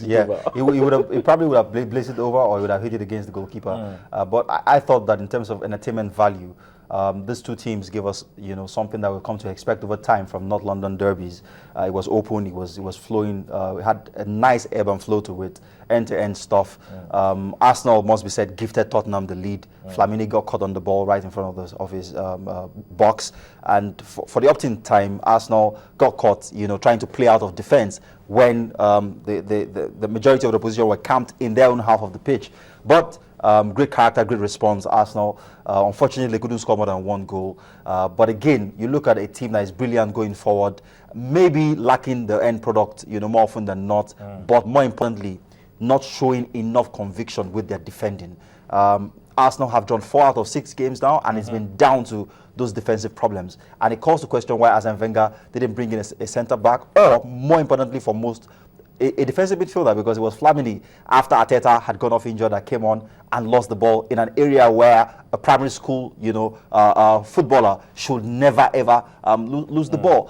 He probably would have blazed it over, or he would have hit it against the goalkeeper. But I thought that in terms of entertainment value, these two teams give us, something that we've come to expect over time from North London derbies. It was open, it was flowing, it had a nice ebb and flow to it, end-to-end stuff. Arsenal, must be said, gifted Tottenham the lead. Flamini got caught on the ball right in front of his box, and for the opting time, Arsenal got caught, trying to play out of defense when the majority of the opposition were camped in their own half of the pitch. But great character, great response, Arsenal. Unfortunately, they couldn't score more than one goal. But again, you look at a team that is brilliant going forward, maybe lacking the end product, more often than not, but more importantly, not showing enough conviction with their defending. Arsenal have drawn 4 out of 6 games now, and it's been down to those defensive problems. And it calls the question why Arsene Wenger didn't bring in a centre-back, or more importantly for most, a defensive midfielder, because it was Flamini, after Arteta had gone off injured, that came on and lost the ball in an area where a primary school, footballer should never ever lose the ball.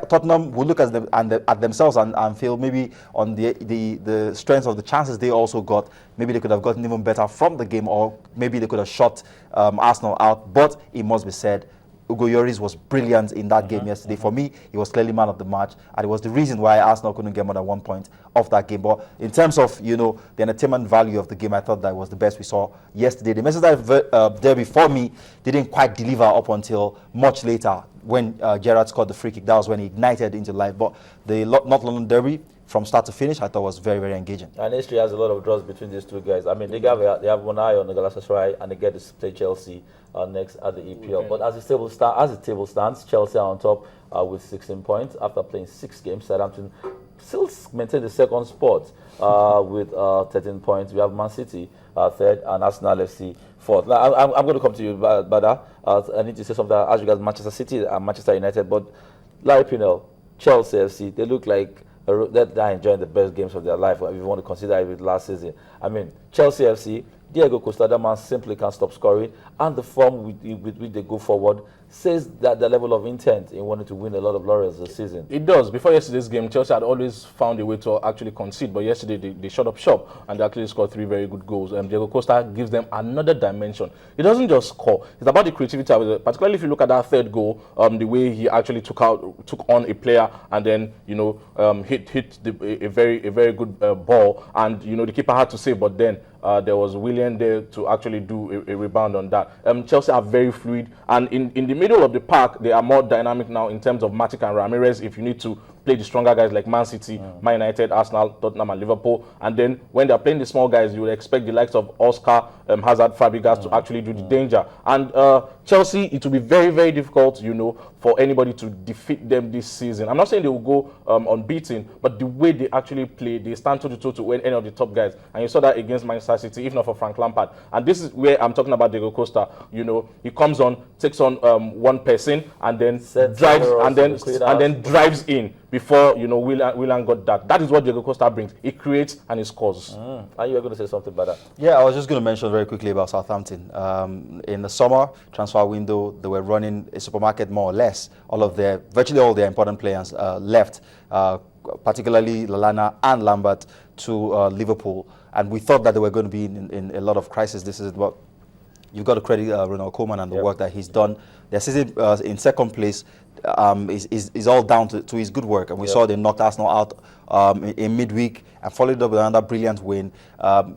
Tottenham will look at them at themselves and feel maybe on the strength of the chances they also got, maybe they could have gotten even better from the game, or maybe they could have shut Arsenal out. But it must be said, Ugo Lloris was brilliant in that game yesterday. For me, he was clearly man of the match, and it was the reason why Arsenal couldn't get more than 1 point off that game. But in terms of, the entertainment value of the game, I thought that was the best we saw yesterday. The Merseyside derby, for me, didn't quite deliver up until much later when Gerrard scored the free kick. That was when he ignited into life. But the North London derby, from start to finish, I thought was very, very engaging. And history has a lot of draws between these two guys. I mean, they have one eye on the Galatasaray, and they get to play Chelsea next at the EPL. Okay. But as the table stands, Chelsea are on top with 16 points after playing 6 games. Southampton still maintain the second spot with 13 points. We have Man City third, and Arsenal FC fourth. Now, I'm going to come to you, Bada. I need to say something as regards Manchester City and Manchester United. But Larry Pinell, Chelsea FC, they look like they're enjoying the best games of their life, if you want to consider it with last season. I mean, Chelsea FC, Diego Costa, that man simply can't stop scoring, and the form with which they go forward says that the level of intent in wanting to win a lot of laurels this season. It does. Before yesterday's game, Chelsea had always found a way to actually concede, but yesterday they shut up shop and they actually scored 3 very good goals. Diego Costa gives them another dimension. He doesn't just score. It's about the creativity, particularly if you look at that third goal, the way he actually took on a player and then hit a very good ball, and the keeper had to save, but then there was Willian there to actually do a rebound on that. Chelsea are very fluid, and in the middle of the park, they are more dynamic now in terms of Matic and Ramirez. If you need to play the stronger guys like Man City, Man United, Arsenal, Tottenham, and Liverpool, and then when they're playing the small guys, you would expect the likes of Oscar, Hazard, Fabregas to actually do the danger. And Chelsea, it will be very, very difficult, for anybody to defeat them this season. I'm not saying they will go unbeaten, but the way they actually play, they stand toe-to-toe to win any of the top guys. And you saw that against Manchester City, if not for Frank Lampard. And this is where I'm talking about Diego Costa. He comes on, takes on one person, and then drives in before Willian got that. That is what Diego Costa brings. He creates and he scores. And you were going to say something about that? Yeah, I was just going to mention very quickly about Southampton. In the summer transfer window, they were running a supermarket more or less. Virtually all their important players left, particularly Lallana and Lambert, to Liverpool, and we thought that they were going to be in a lot of crisis. This is what you've got to credit Ronald Koeman and the work that he's done. Their season in second place is all down to his good work, and we saw they knocked Arsenal out in midweek and followed up with another brilliant win.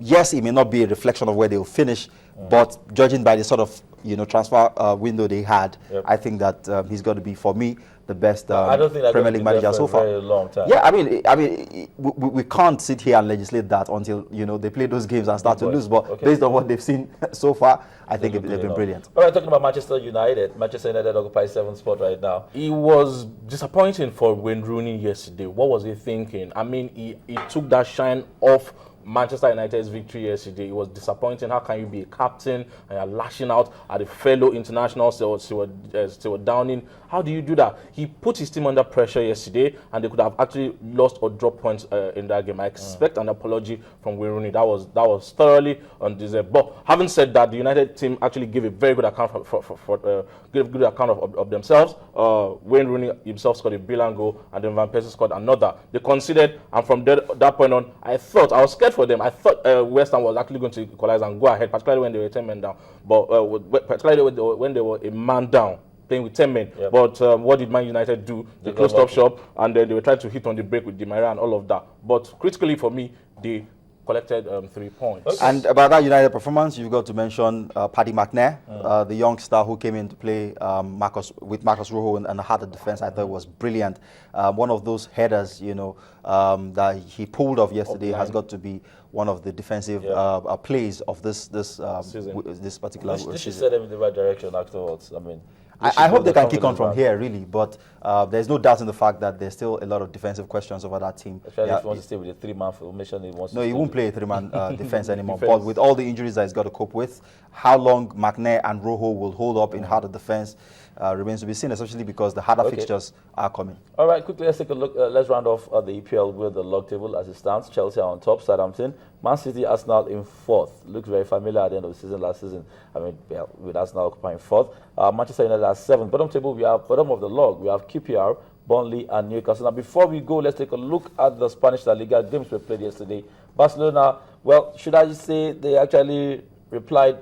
Yes, it may not be a reflection of where they will finish, but judging by the sort of transfer window they had, I think that he's got to be, for me, the best Premier League manager so far. Very long time. Yeah, I mean, we can't sit here and legislate that until they play those games and start to lose. But based on what they've seen so far, I think they've been brilliant. All right, talking about Manchester United. Manchester United occupies 7th spot right now. It was disappointing for Wayne Rooney yesterday. What was he thinking? I mean, he took that shine off Manchester United's victory yesterday. It was disappointing. How can you be a captain and you're lashing out at a fellow international, Stuart Downing? How do you do that? He put his team under pressure yesterday, and they could have actually lost or dropped points in that game. I expect an apology from Wayne Rooney. That was thoroughly undeserved. But having said that, the United team actually gave a very good account of themselves. Wayne Rooney himself scored a brilliant goal, and then Van Persie scored another. They conceded, and from that point on, I was scared for them. I thought West Ham was actually going to equalize and go ahead, particularly when they were 10 men down. But particularly when they were a man down, playing with 10 men. Yep. But what did Man United do? They closed up shop, and then they were trying to hit on the break with Di Maria and all of that. But critically for me, they collected 3 points. Okay. And about that United performance, you've got to mention Paddy McNair, the young star who came in to play with Marcus Rojo and had the defense. I thought was brilliant. One of those headers, that he pulled off yesterday has got to be one of the defensive plays of this particular season. This should set them in the right direction afterwards. I mean, I hope they can kick on from here, really, but there's no doubt in the fact that there's still a lot of defensive questions over that team. Especially if he wants to stay with a three-man formation. He won't play a three-man defense anymore. But with all the injuries that he's got to cope with, how long McNair and Rojo will hold up in harder defense remains to be seen, especially because the harder fixtures are coming. All right, quickly, let's take a look. Let's round off the EPL with the log table as it stands. Chelsea are on top, Southampton, Man City, Arsenal in fourth. Looks very familiar at the end of the season last season. I mean, with Arsenal occupying fourth. Manchester United are seventh. Bottom table, we have bottom of the log. We have QPR, Burnley, and Newcastle. Now, before we go, let's take a look at the Spanish La Liga games we played yesterday. Barcelona, well, should I just say they actually replied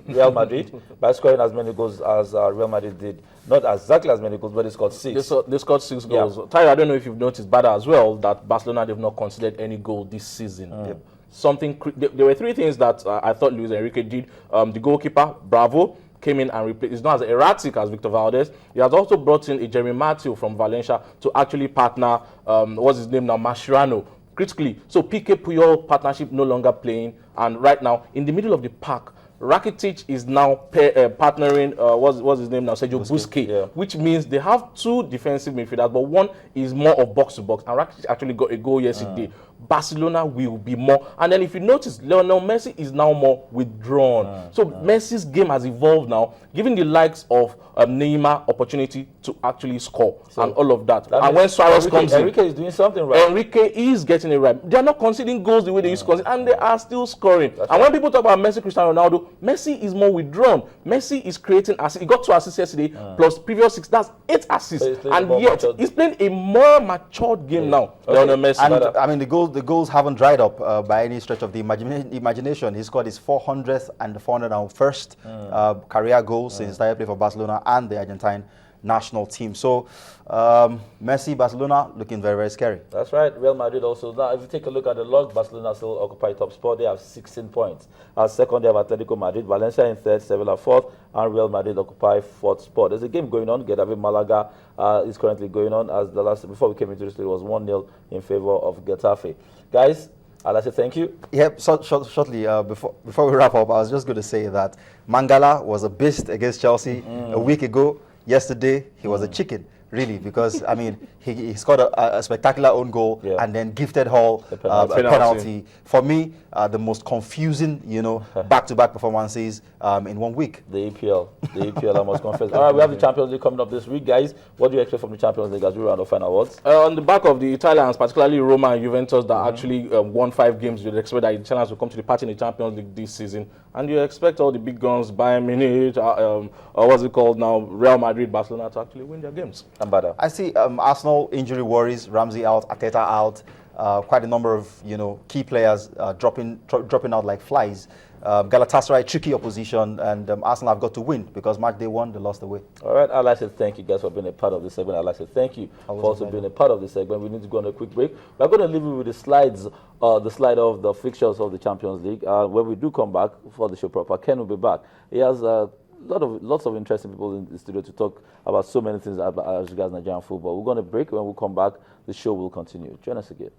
Real Madrid by scoring as many goals as Real Madrid did. Not exactly as many goals, but they scored 6. They scored 6 goals. Yeah. Tyler, I don't know if you've noticed better as well that Barcelona, they've not conceded any goal this season. There were 3 things that I thought Luis Enrique did. The goalkeeper, Bravo, came in and replaced. It's not as erratic as Victor Valdez. He has also brought in a Jeremy Matthew from Valencia to actually partner, what's his name now, Mascherano. Critically, so Piqué Puyol partnership no longer playing, and right now in the middle of the park, Rakitic is now partnering, what's his name now, Sergio Busquets, which means they have 2 defensive midfielders, but one is more of box-to-box, and Rakitic actually got a goal yesterday. Barcelona will be more, and then if you notice, Lionel Messi is now more withdrawn. So Messi's game has evolved now, giving the likes of Neymar opportunity to actually score and all of that. And when Suarez comes in, Enrique is doing something right. Enrique is getting it right. They are not conceding goals the way they used to concede, and they are still scoring. And when people talk about Messi, Cristiano Ronaldo, Messi is more withdrawn. Messi is creating assists. He got 2 assists yesterday, plus previous 6. That's 8 assists. So and yet, he's playing a more matured game now. Lionel Messi. And I mean, the goals haven't dried up by any stretch of the imagination. He scored his 400th and 401st career goal since he played for Barcelona and the Argentine national team. So Messi, Barcelona looking very, very scary. That's right. Real Madrid also. Now, if you take a look at the log, Barcelona still occupy top spot. They have 16 points. Second, they have Atletico Madrid, Valencia in third, Sevilla fourth, and Real Madrid occupy fourth spot. There's a game going on. Getafe Malaga is currently going on. As before we came into this, it was 1-0 in favor of Getafe. Guys, I'd like to thank you. Yeah, shortly, before we wrap up, I was just going to say that Mangala was a beast against Chelsea a week ago. Yesterday, he was a chicken, really, because, I mean, he scored a spectacular own goal and then gifted Hall a penalty. For me, the most confusing, back-to-back performances in 1 week. The EPL, I must confess. All right, we have the Champions League coming up this week, guys. What do you expect from the Champions League as we round off final awards? On the back of the Italians, particularly Roma and Juventus, that actually won 5 games, you'd expect that the Italians will come to the party in the Champions League this season. And you expect all the big guns, Bayern Munich, what's it called now, Real Madrid, Barcelona, to actually win their games. I see Arsenal injury worries, Ramsey out, Arteta out, quite a number of key players dropping out like flies. Galatasaray, tricky opposition, and Arsenal have got to win because match day 1, they lost away. All right, I'd like to thank you guys for being a part of this segment. I'd like to thank you for also being a part of this segment. We need to go on a quick break. We're going to leave you with the slides, the slide of the fixtures of the Champions League. When we do come back for the show proper, Ken will be back. He has lots of interesting people in the studio to talk about so many things as regards Nigerian football. We're going to break. When we come back, the show will continue. Join us again.